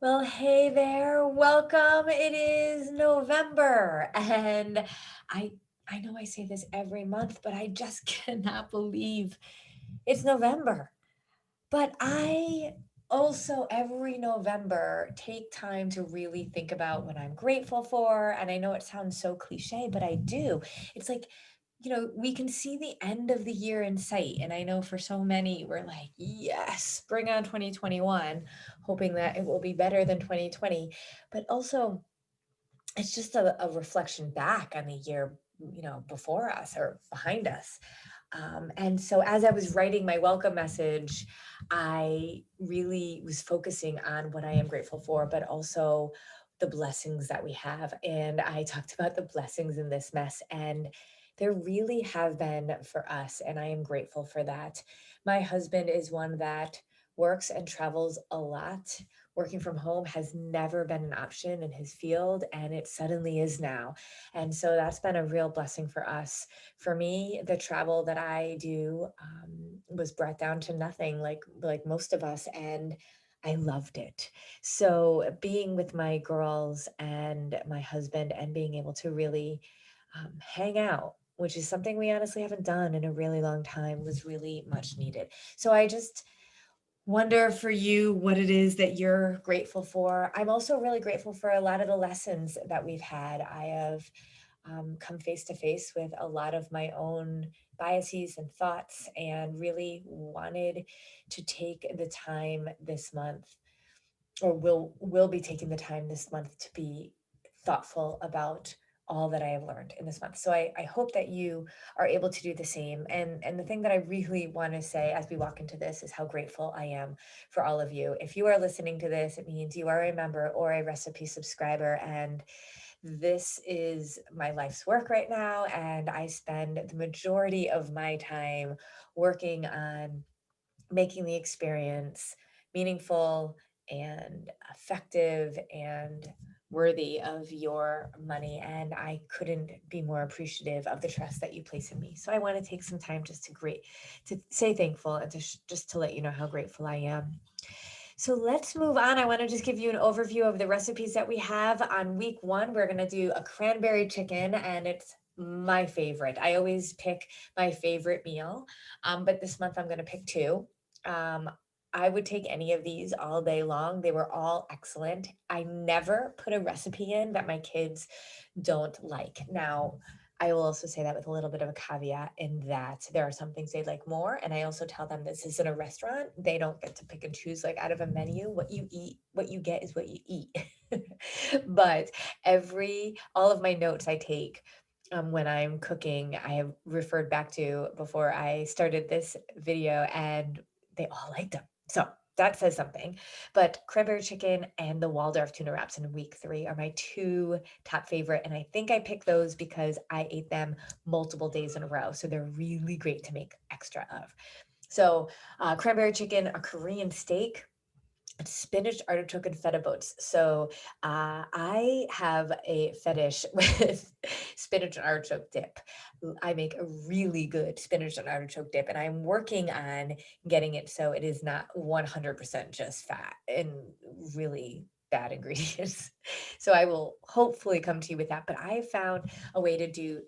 Well, hey there. Welcome. It is November and I I know I say this every month, but I just cannot believe it's November. But I also every November take time to really think about what I'm grateful for. And I know it sounds so cliche, but I do. It's like, we can see the end of the year in sight. And I know for so many, we're like, yes, bring on 2021, hoping that it will be better than 2020. But also, it's just a reflection back on the year, before us or behind us. And so as I was writing my welcome message, I really was focusing on what I am grateful for, but also the blessings that we have. And I talked about the blessings in this mess, and there really have been for us. And I am grateful for that. My husband is one that works and travels a lot. Working from home has never been an option in his field, and it suddenly is now. And so that's been a real blessing for us. For me, the travel that I do was brought down to nothing, like most of us, and I loved it. So being with my girls and my husband and being able to really hang out, which is something we honestly haven't done in a really long time, was really much needed. So I just wonder for you what it is that you're grateful for. I'm also really grateful for a lot of the lessons that we've had. I have come face to face with a lot of my own biases and thoughts, and really wanted to take the time this month, or will be taking the time this month to be thoughtful about all that I have learned in this month. So I hope that you are able to do the same. And the thing that I really want to say as we walk into this is how grateful I am for all of you. If you are listening to this, it means you are a member or a recipe subscriber. And this is my life's work right now. And I spend the majority of my time working on making the experience meaningful and effective and worthy of your money. And I couldn't be more appreciative of the trust that you place in me. So I want to take some time just to say thankful, and just to let you know how grateful I am. So let's move on. I want to just give you an overview of the recipes that we have. On week one, we're going to do a cranberry chicken, and it's my favorite. I always pick my favorite meal, but this month I'm going to pick two. Um, I would take any of these all day long. They were all excellent. I never put a recipe in that my kids don't like. Now, I will also say that with a little bit of a caveat, in that there are some things they like more. And I also tell them this isn't a restaurant. They don't get to pick and choose like out of a menu. What you eat, what you get is what you eat. But all of my notes I take when I'm cooking, I have referred back to before I started this video, and they all liked them. So that says something. But cranberry chicken and the Waldorf tuna wraps in week three are my two top favorite. And I think I picked those because I ate them multiple days in a row. So they're really great to make extra of. So, cranberry chicken, a Korean steak, spinach, artichoke, and feta boats. So I have a fetish with spinach and artichoke dip. I make a really good spinach and artichoke dip, and I'm working on getting it so it is not 100% just fat and really bad ingredients. So I will hopefully come to you with that. But I found a way to do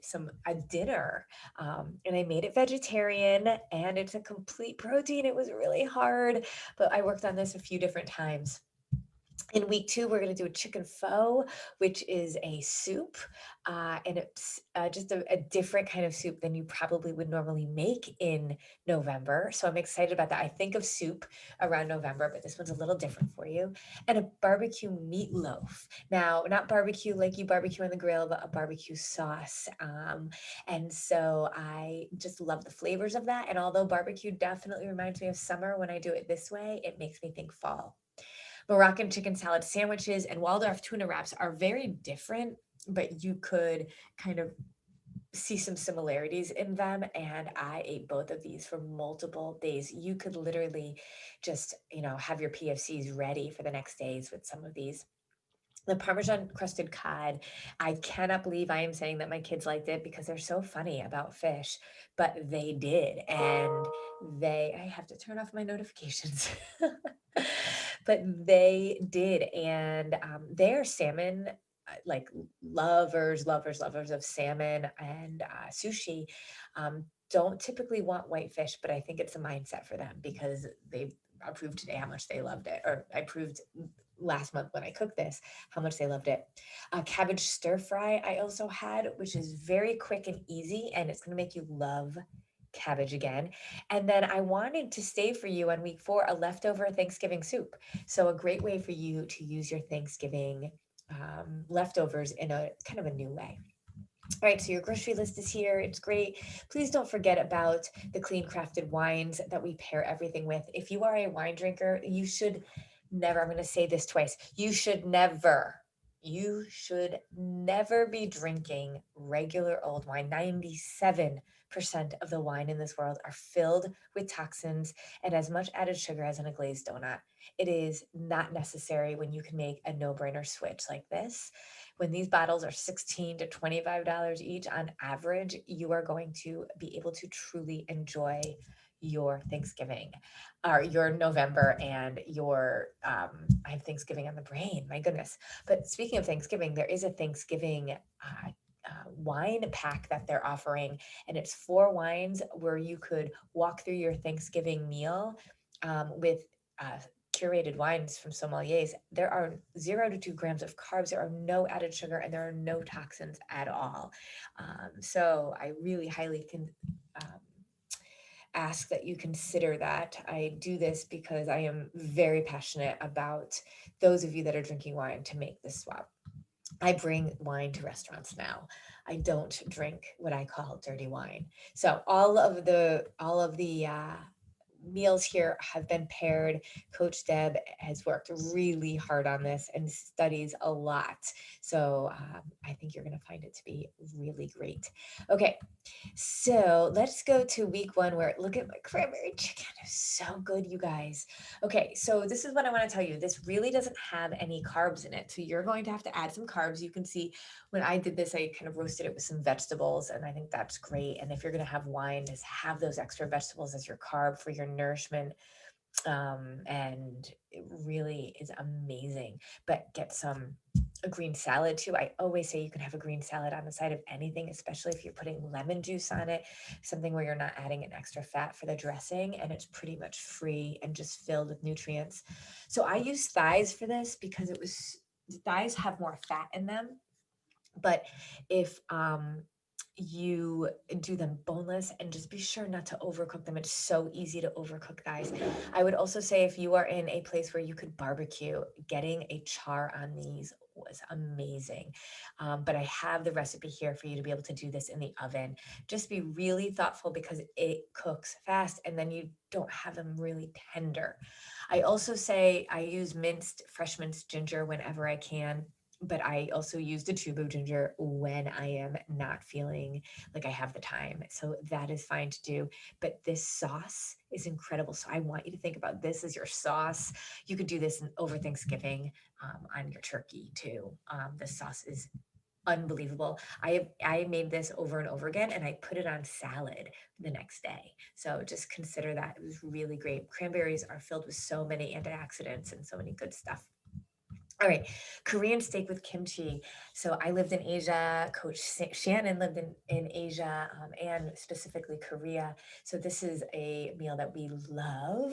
a dinner, and I made it vegetarian, and it's a complete protein. It was really hard, but I worked on this a few different times. In week two, we're going to do a chicken pho, which is a soup, and it's just a different kind of soup than you probably would normally make in November. So I'm excited about that. I think of soup around November, but this one's a little different for you. And a barbecue meatloaf. Now, not barbecue like you barbecue on the grill, but a barbecue sauce. And so I just love the flavors of that. And although barbecue definitely reminds me of summer when I do it this way, it makes me think fall. Moroccan chicken salad sandwiches and Waldorf tuna wraps are very different, but you could kind of see some similarities in them. And I ate both of these for multiple days. You could literally just, have your PFCs ready for the next days with some of these. The Parmesan Crusted Cod, I cannot believe I am saying that my kids liked it, because they're so funny about fish, but they did. And I have to turn off my notifications. but they did. And they're salmon, like lovers of salmon and sushi. Don't typically want whitefish, but I think it's a mindset for them because they proved today how much they loved it, or I proved last month when I cooked this how much they loved it. Cabbage stir-fry I also had, which is very quick and easy, and it's going to make you love cabbage again. And then I wanted to save for you on week 4 a leftover Thanksgiving soup. So a great way for you to use your Thanksgiving leftovers in a kind of a new way. All right, so your grocery list is here. It's great. Please don't forget about the clean crafted wines that we pair everything with. If you are a wine drinker, you should never, I'm going to say this twice, you should never be drinking regular old wine. 97% of the wine in this world are filled with toxins and as much added sugar as in a glazed donut. It is not necessary when you can make a no-brainer switch like this. When these bottles are $16 to $25 each on average, you are going to be able to truly enjoy your Thanksgiving or your November and your I have Thanksgiving on the brain, my goodness. But speaking of Thanksgiving, there is a Thanksgiving wine pack that they're offering, and it's 4 wines where you could walk through your Thanksgiving meal with curated wines from sommeliers. There are 0 to 2 grams of carbs, there are no added sugar, and there are no toxins at all. So I really highly um, ask that you consider that. I do this because I am very passionate about those of you that are drinking wine to make this swap. I bring wine to restaurants now. I don't drink what I call dirty wine. So all of the meals here have been paired. Coach Deb has worked really hard on this and studies a lot. So I think you're going to find it to be really great. Okay, so let's go to week 1 where look at my cranberry chicken. It's so good, you guys. Okay, so this is what I want to tell you. This really doesn't have any carbs in it. So you're going to have to add some carbs. You can see when I did this, I kind of roasted it with some vegetables, and I think that's great. And if you're going to have wine, just have those extra vegetables as your carb for your nourishment. And it really is amazing. But get a green salad too. I always say you can have a green salad on the side of anything, especially if you're putting lemon juice on it, something where you're not adding an extra fat for the dressing, and it's pretty much free and just filled with nutrients. So I use thighs for this because the thighs have more fat in them. But if you do them boneless, and just be sure not to overcook them. It's so easy to overcook thighs. I would also say if you are in a place where you could barbecue, getting a char on these was amazing. But I have the recipe here for you to be able to do this in the oven. Just be really thoughtful because it cooks fast and then you don't have them really tender. I also say I use fresh minced ginger whenever I can, but I also use the tube of ginger when I am not feeling like I have the time. So that is fine to do. But this sauce is incredible. So I want you to think about this as your sauce. You could do this over Thanksgiving on your turkey too. The sauce is unbelievable. I made this over and over again, and I put it on salad the next day. So just consider that. It was really great. Cranberries are filled with so many antioxidants and so many good stuff. All right, Korean steak with kimchi. So I lived in Asia. Shannon lived in Asia and specifically Korea. So this is a meal that we love.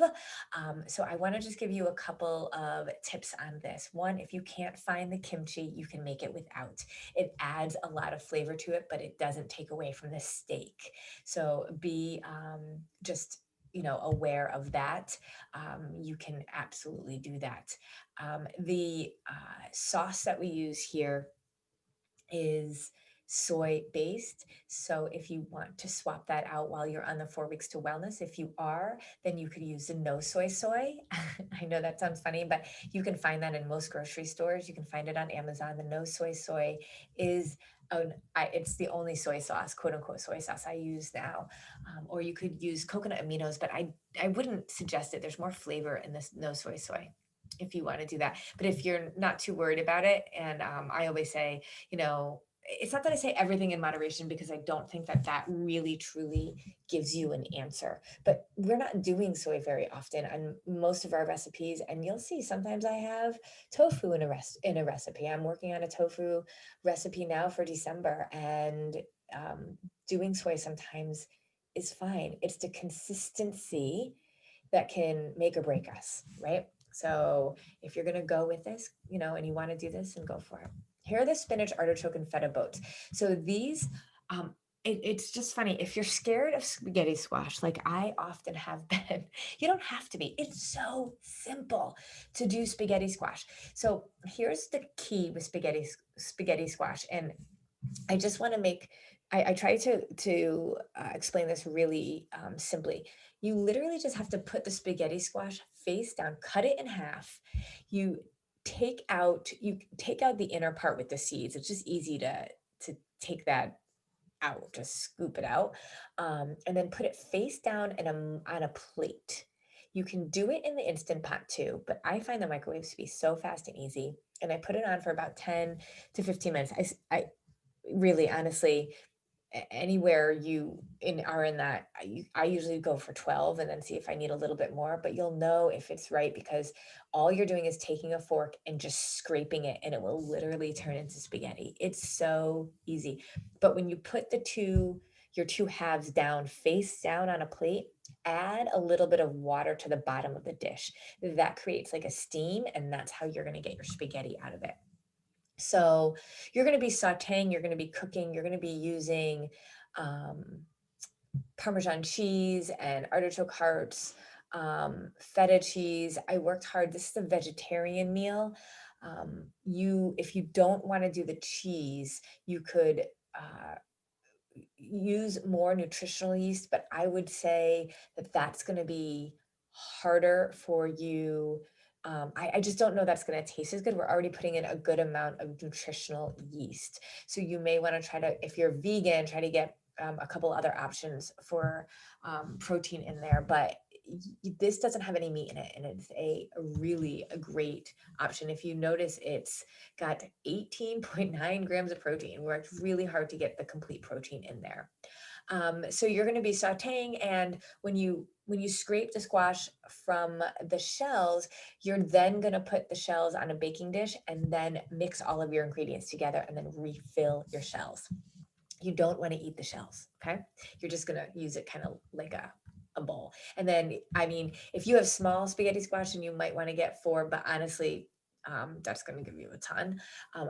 So I want to just give you a couple of tips on this. One, if you can't find the kimchi, you can make it without. It adds a lot of flavor to it, but it doesn't take away from the steak. So be just aware of that. You can absolutely do that. The sauce that we use here is soy based. So if you want to swap that out while you're on the 4 weeks to wellness, if you are, then you could use the no soy. I know that sounds funny, but you can find that in most grocery stores. You can find it on Amazon. The no soy is it's the only soy sauce, quote unquote soy sauce I use now. Or you could use coconut aminos, but I wouldn't suggest it. There's more flavor in this no soy if you want to do that. But if you're not too worried about it, and I always say, it's not that I say everything in moderation, because I don't think that that really truly gives you an answer. But we're not doing soy very often on most of our recipes, and you'll see sometimes I have tofu in a recipe. I'm working on a tofu recipe now for December, and doing soy sometimes is fine. It's the consistency that can make or break us, right? So if you're gonna go with this, and you want to do this, and go for it. Here are the spinach, artichoke, and feta boats. So these, it's just funny. If you're scared of spaghetti squash, like I often have been, you don't have to be. It's so simple to do spaghetti squash. So here's the key with spaghetti squash, and I just want to make. I try to explain this really simply. You literally just have to put the spaghetti squash face down, cut it in half. You take out the inner part with the seeds. It's just easy to take that out, just scoop it out, and then put it face down on a plate. You can do it in the Instant Pot too, but I find the microwaves to be so fast and easy. And I put it on for about 10 to 15 minutes. I really, honestly, anywhere you are in that, I usually go for 12 and then see if I need a little bit more, but you'll know if it's right, because all you're doing is taking a fork and just scraping it, and it will literally turn into spaghetti. It's so easy. But when you put your two halves down, face down on a plate, add a little bit of water to the bottom of the dish. That creates like a steam, and that's how you're going to get your spaghetti out of it. So you're going to be sauteing, you're going to be cooking, you're going to be using um, Parmesan cheese and artichoke hearts, feta cheese. I worked hard. This is a vegetarian meal. If you don't want to do the cheese, you could uh, use more nutritional yeast, but I would say that that's going to be harder for you. I just don't know that's going to taste as good. We're already putting in a good amount of nutritional yeast. So you may want to try to, if you're vegan, try to get a couple other options for protein in there. But this doesn't have any meat in it, and it's a great option. If you notice, it's got 18.9 grams of protein. Worked really hard to get the complete protein in there. So you're going to be sauteing, and when you scrape the squash from the shells, you're then going to put the shells on a baking dish, and then mix all of your ingredients together, and then refill your shells. You don't want to eat the shells, okay? You're just going to use it kind of like a bowl. And then, I mean, if you have small spaghetti squash, then you might want to get 4, but honestly, that's going to give you a ton.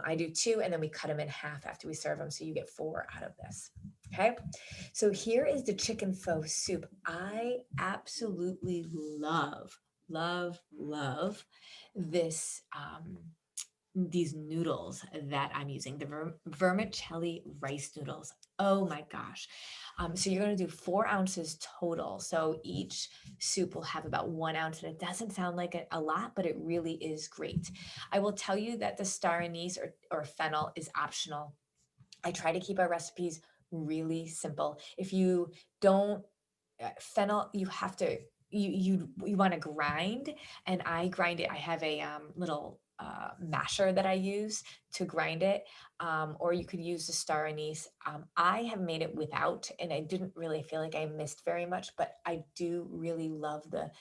I do 2, and then we cut them in half after we serve them, so you get 4 out of this. Okay, so here is the chicken faux soup. I absolutely love this. These noodles that I'm using, the vermicelli rice noodles. Oh my gosh. So you're going to do 4 ounces total. So each soup will have about 1 ounce, and it doesn't sound like a lot, but it really is great. I will tell you that the star anise or fennel is optional. I try to keep our recipes really simple. If you don't, fennel, you have to, you want to grind, and I grind it. I have a little masher that I use to grind it, or you could use the star anise. I have made it without, and I didn't really feel like I missed very much, but I do really love the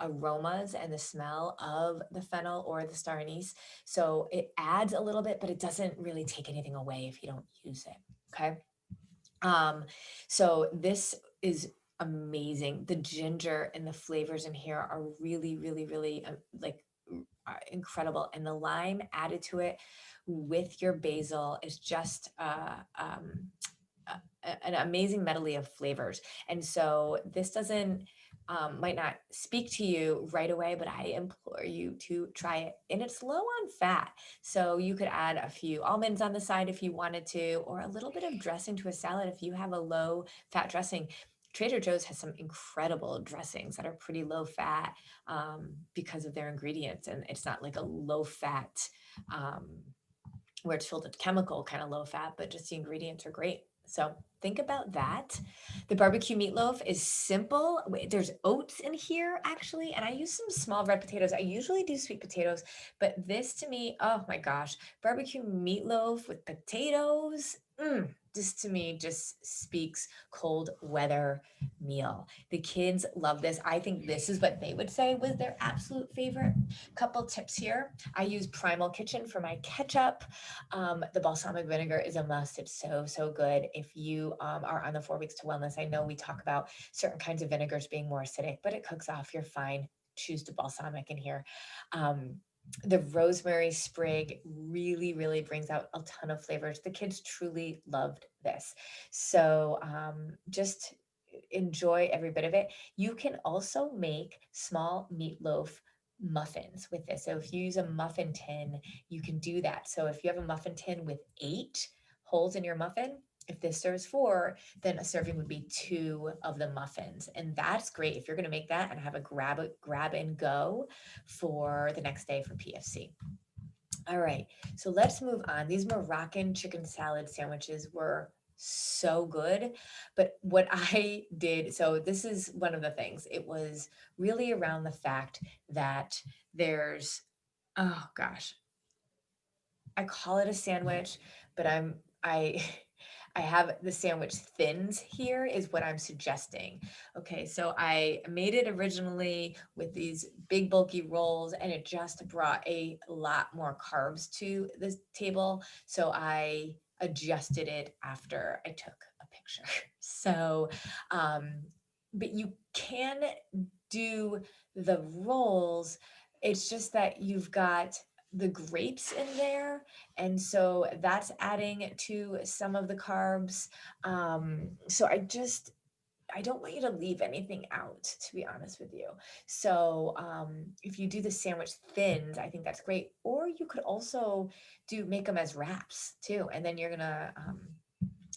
aromas and the smell of the fennel or the star anise. So it adds a little bit, but it doesn't really take anything away if you don't use it. Okay. Um, so this is amazing. The ginger and the flavors in here are really incredible. And the lime added to it with your basil is just an amazing medley of flavors. And so this doesn't might not speak to you right away, but I implore you to try it. And it's low on fat. So you could add a few almonds on the side if you wanted to, or a little bit of dressing to a salad if you have a low fat dressing. Trader Joe's has some incredible dressings that are pretty low fat because of their ingredients. And it's not like a low fat where it's filled with chemical kind of low fat, but just the ingredients are great. So think about that. The barbecue meatloaf is simple. There's oats in here actually, and I use some small red potatoes. I usually do sweet potatoes, but this to me, oh my gosh, barbecue meatloaf with potatoes. This to me just speaks cold weather meal. The kids love this. I think this is what they would say was their absolute favorite. Couple tips here. I use Primal Kitchen for my ketchup. The balsamic vinegar is a must. It's so, so good. If you are on the 4 weeks to wellness, I know we talk about certain kinds of vinegars being more acidic, but it cooks off. You're fine. Choose the balsamic in here. Um, the rosemary sprig really, really brings out a ton of flavors. The kids truly loved this. So just enjoy every bit of it. You can also make small meatloaf muffins with this. So if you use a muffin tin, you can do that. So if you have a muffin tin with 8 holes in your muffin, if this serves 4, then a serving would be 2 of the muffins. And that's great if you're going to make that and have a grab and go for the next day for PFC. All right, so let's move on. These Moroccan chicken salad sandwiches were so good. But what I did, so this is one of the things, it was really around the fact that there's, oh gosh, I call it a sandwich, but I I have the sandwich thins here is what I'm suggesting. Okay, so I made it originally with these big bulky rolls and it just brought a lot more carbs to the table. So I adjusted it after I took a picture. So um but you can do the rolls. It's just that you've got the grapes in there, and so that's adding to some of the carbs. So I don't want you to leave anything out, to be honest with you. So if you do the sandwich thins, I think that's great. Or you could also make them as wraps too, and then you're gonna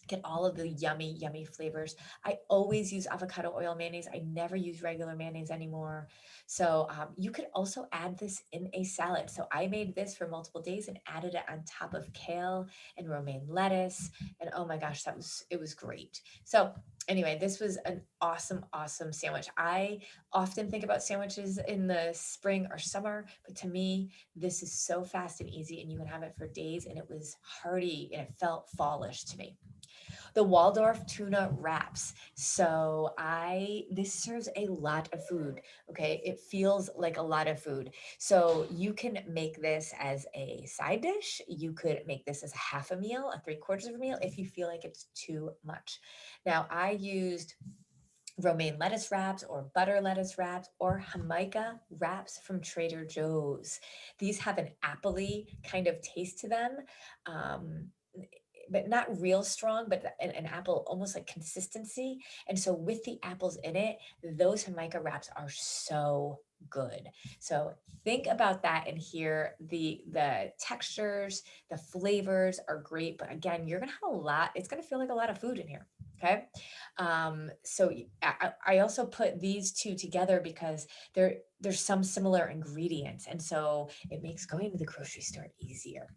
get all of the yummy, yummy flavors. I always use avocado oil mayonnaise. I never use regular mayonnaise anymore. So you could also add this in a salad. So I made this for multiple days and added it on top of kale and romaine lettuce. And oh my gosh, it was great. So anyway, this was an awesome, awesome sandwich. I often think about sandwiches in the spring or summer, but to me, this is so fast and easy and you can have it for days and it was hearty and it felt fallish to me. The Waldorf tuna wraps. So this serves a lot of food. Okay, it feels like a lot of food. So you can make this as a side dish. You could make this as a half a meal, a 3/4 of a meal, if you feel like it's too much. Now I used romaine lettuce wraps or butter lettuce wraps or Jamaica wraps from Trader Joe's. These have an appley kind of taste to them. Um, but not real strong, but an apple almost like consistency. And so with the apples in it, those Jamaica wraps are so good. So think about that and here the textures, the flavors are great. But again, you're gonna have a lot, it's gonna feel like a lot of food in here. Okay. So I also put these two together because there's some similar ingredients. And so it makes going to the grocery store easier.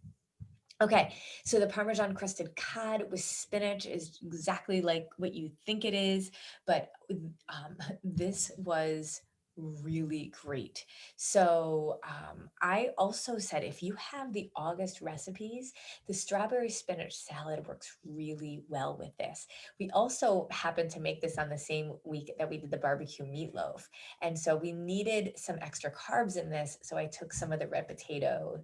Okay, so the Parmesan crusted cod with spinach is exactly like what you think it is, but this was really great. So I also said if you have the August recipes, the strawberry spinach salad works really well with this. We also happened to make this on the same week that we did the barbecue meatloaf. And so we needed some extra carbs in this. So I took some of the red potatoes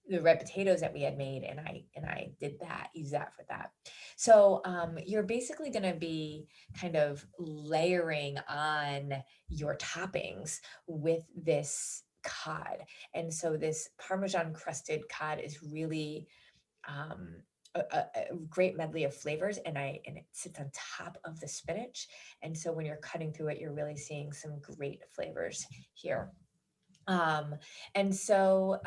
that we had made and I did that, use that for that. So you're basically going to be kind of layering on your toppings with this cod. And so this Parmesan crusted cod is really um, a great medley of flavors and it sits on top of the spinach. And so when you're cutting through it, you're really seeing some great flavors here. Um, and so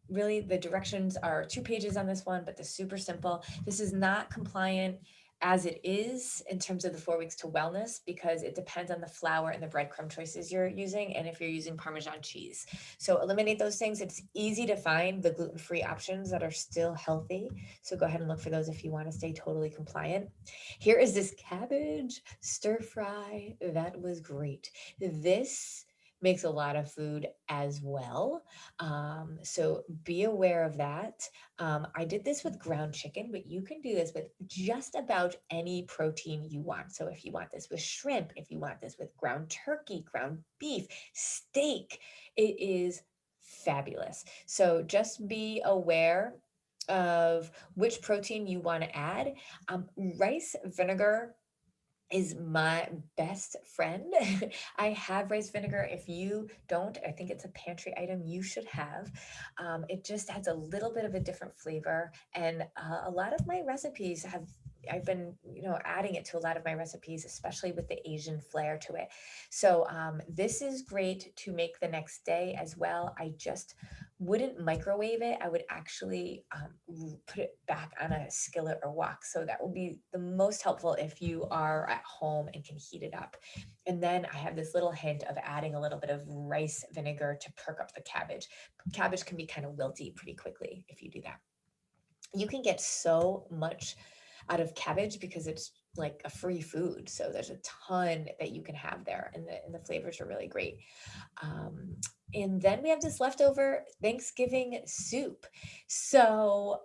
really the directions are 2 pages on this one, but they're super simple. This is not compliant as it is in terms of the 4 weeks to wellness, because it depends on the flour and the breadcrumb choices you're using and if you're using Parmesan cheese. So eliminate those things. It's easy to find the gluten-free options that are still healthy. So go ahead and look for those if you want to stay totally compliant. Here is this cabbage stir-fry. That was great. This makes a lot of food as well. So be aware of that. I did this with ground chicken, but you can do this with just about any protein you want. So if you want this with shrimp, if you want this with ground turkey, ground beef, steak, it is fabulous. So just be aware of which protein you want to add. Rice vinegar is my best friend. I have rice vinegar. If you don't, I think it's a pantry item you should have. It just adds a little bit of a different flavor. And a lot of my recipes I've been, adding it to a lot of my recipes, especially with the Asian flair to it. So this is great to make the next day as well. I just wouldn't microwave it. I would actually put it back on a skillet or wok. So that will be the most helpful if you are at home and can heat it up. And then I have this little hint of adding a little bit of rice vinegar to perk up the cabbage. Cabbage can be kind of wilty pretty quickly if you do that. You can get so much out of cabbage because it's like a free food. So there's a ton that you can have there, and the flavors are really great. And then we have this leftover Thanksgiving soup. So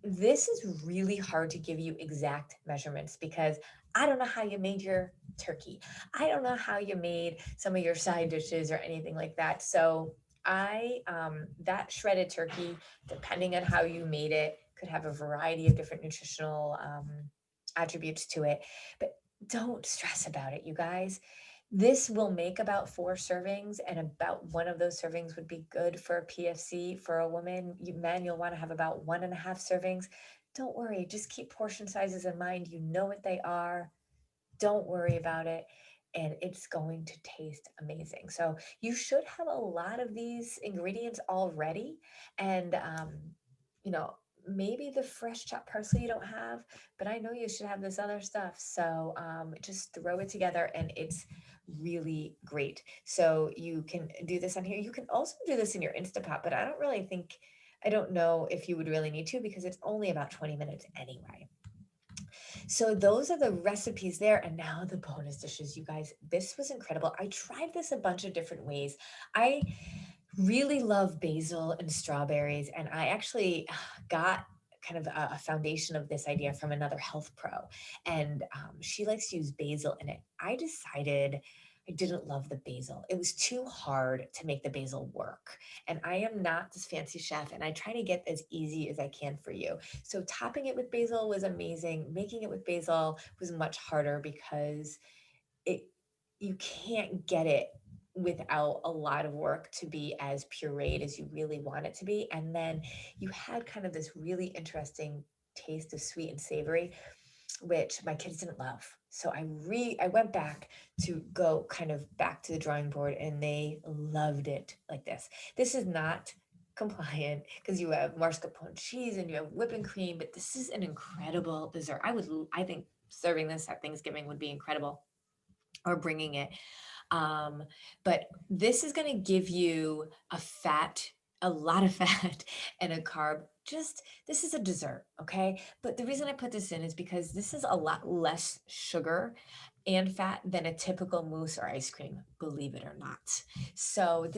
this is really hard to give you exact measurements because I don't know how you made your turkey. I don't know how you made some of your side dishes or anything like that. So that shredded turkey, depending on how you made it, could have a variety of different nutritional attributes to it. But don't stress about it, you guys. This will make about 4 servings, and about one of those servings would be good for a PFC. For a woman, men, you'll want to have about 1.5 servings. Don't worry, just keep portion sizes in mind. You know what they are. Don't worry about it. And it's going to taste amazing. So you should have a lot of these ingredients already. And, you know, maybe the fresh chopped parsley you don't have, but I know you should have this other stuff. So just throw it together and it's really great. So you can do this on here. You can also do this in your Instapot, but I don't know if you would really need to because it's only about 20 minutes anyway. So those are the recipes there. And now the bonus dishes, you guys. This was incredible. I tried this a bunch of different ways. I really love basil and strawberries. And I actually got kind of a foundation of this idea from another health pro. And she likes to use basil in it. I decided I didn't love the basil. It was too hard to make the basil work. And I am not this fancy chef, and I try to get as easy as I can for you. So topping it with basil was amazing. Making it with basil was much harder because it you can't get it without a lot of work to be as pureed as you really want it to be. And then you had kind of this really interesting taste of sweet and savory, which my kids didn't love. So I went back to go kind of back to the drawing board, and they loved it like this. This is not compliant because you have mascarpone cheese and you have whipping cream, but this is an incredible dessert. I think serving this at Thanksgiving would be incredible, or bringing it. Um, but this is going to give you a lot of fat and a carb. This is a dessert, okay? But the reason I put this in is because this is a lot less sugar and fat than a typical mousse or ice cream, believe it or not. So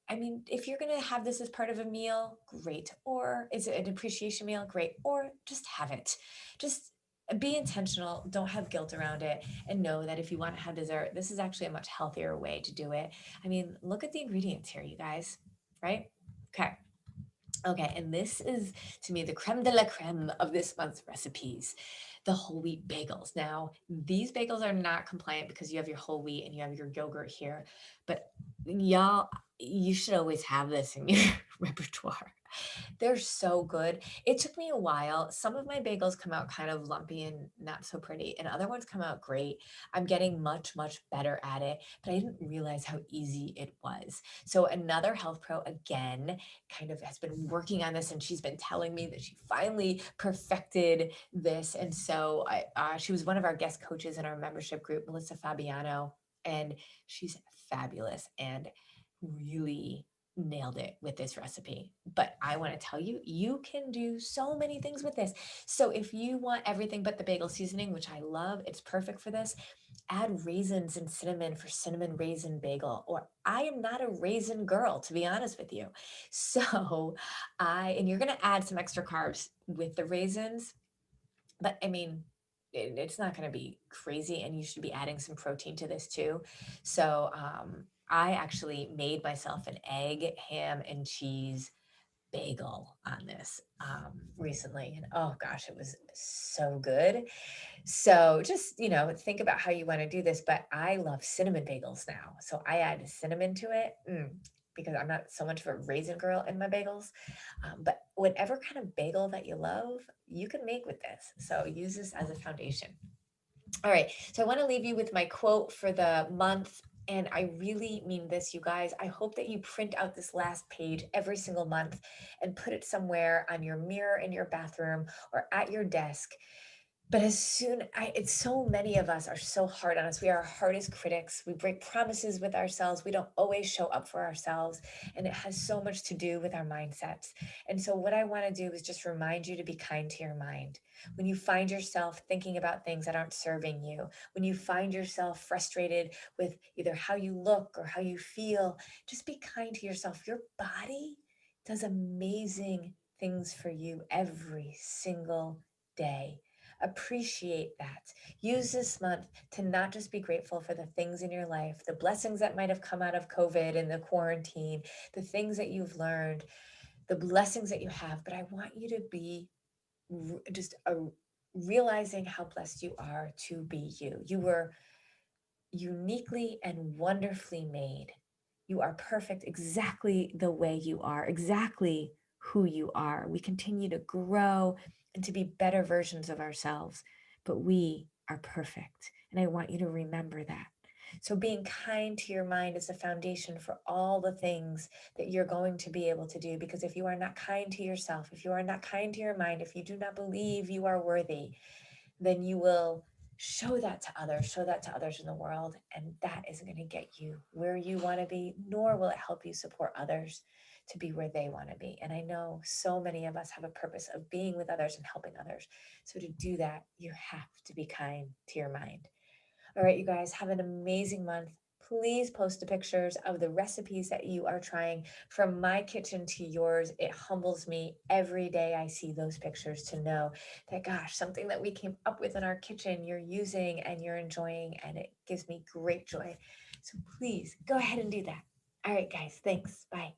I mean, if you're going to have this as part of a meal, great. Or is it an appreciation meal? Great. Or just have it. Just be intentional. Don't have guilt around it, and know that if you want to have dessert, this is actually a much healthier way to do it. I mean, look at the ingredients here, you guys, right? Okay. Okay, and this is, to me, the creme de la creme of this month's recipes, the whole wheat bagels. Now, these bagels are not compliant because you have your whole wheat and you have your yogurt here, but y'all, you should always have this in your repertoire. They're so good. It took me a while. Some of my bagels come out kind of lumpy and not so pretty, and other ones come out great. I'm getting much, much better at it, but I didn't realize how easy it was. So another health pro, again, kind of has been working on this, and she's been telling me that she finally perfected this. And so she was one of our guest coaches in our membership group, Melissa Fabiano, and she's fabulous and really nailed it with this recipe. But I want to tell you, you can do so many things with this. So if you want everything but the bagel seasoning, which I love, it's perfect for this, add raisins and cinnamon for cinnamon raisin bagel. Or I am not a raisin girl, to be honest with you. So and you're going to add some extra carbs with the raisins, but I mean, it's not going to be crazy, and you should be adding some protein to this too. So I actually made myself an egg, ham, and cheese bagel on this recently, and oh gosh, it was so good. So just, think about how you want to do this, but I love cinnamon bagels now. So I add cinnamon to it because I'm not so much of a raisin girl in my bagels. But whatever kind of bagel that you love, you can make with this. So use this as a foundation. All right. So I want to leave you with my quote for the month. And I really mean this, you guys. I hope that you print out this last page every single month and put it somewhere on your mirror in your bathroom or at your desk. But it's so many of us are so hard on us. We are our hardest critics. We break promises with ourselves. We don't always show up for ourselves. And it has so much to do with our mindsets. And so, what I want to do is just remind you to be kind to your mind. When you find yourself thinking about things that aren't serving you, when you find yourself frustrated with either how you look or how you feel, just be kind to yourself. Your body does amazing things for you every single day. Appreciate that. Use this month to not just be grateful for the things in your life, the blessings that might have come out of COVID and the quarantine, the things that you've learned, the blessings that you have, but I want you to be just realizing how blessed you are to be you. You were uniquely and wonderfully made. You are perfect exactly the way you are, exactly who you are. We continue to grow and to be better versions of ourselves, but we are perfect. And I want you to remember that. So, being kind to your mind is the foundation for all the things that you're going to be able to do. Because if you are not kind to yourself, if you are not kind to your mind, if you do not believe you are worthy, then you will show that to others in the world. And that isn't going to get you where you want to be, nor will it help you support others to be where they want to be. And I know so many of us have a purpose of being with others and helping others. So to do that, you have to be kind to your mind. All right, you guys, have an amazing month. Please post the pictures of the recipes that you are trying from my kitchen to yours. It humbles me every day I see those pictures to know that, gosh, something that we came up with in our kitchen, you're using and you're enjoying, and it gives me great joy. So please go ahead and do that. All right, guys, thanks. Bye.